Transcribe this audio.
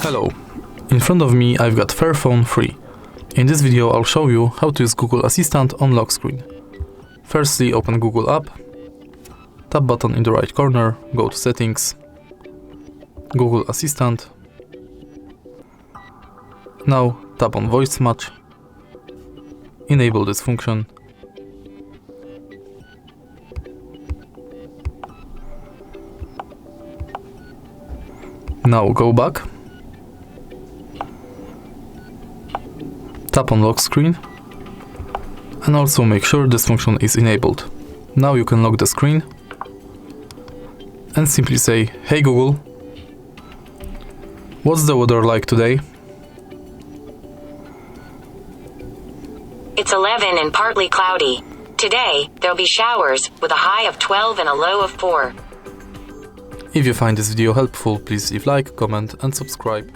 Hello, in front of me I've got Fairphone 3. In this video I'll show you how to use Google Assistant on lock screen. Firstly, open Google app, tap button in the right corner, go to Settings, Google Assistant. Now tap on Voice Match, enable this function. Now go back, tap on lock screen, and also make sure this function is enabled. Now you can lock the screen and simply say, "Hey Google, what's the weather like today?" It's 11 and partly cloudy. Today, there'll be showers with a high of 12 and a low of 4. If you find this video helpful, please leave like, comment and subscribe.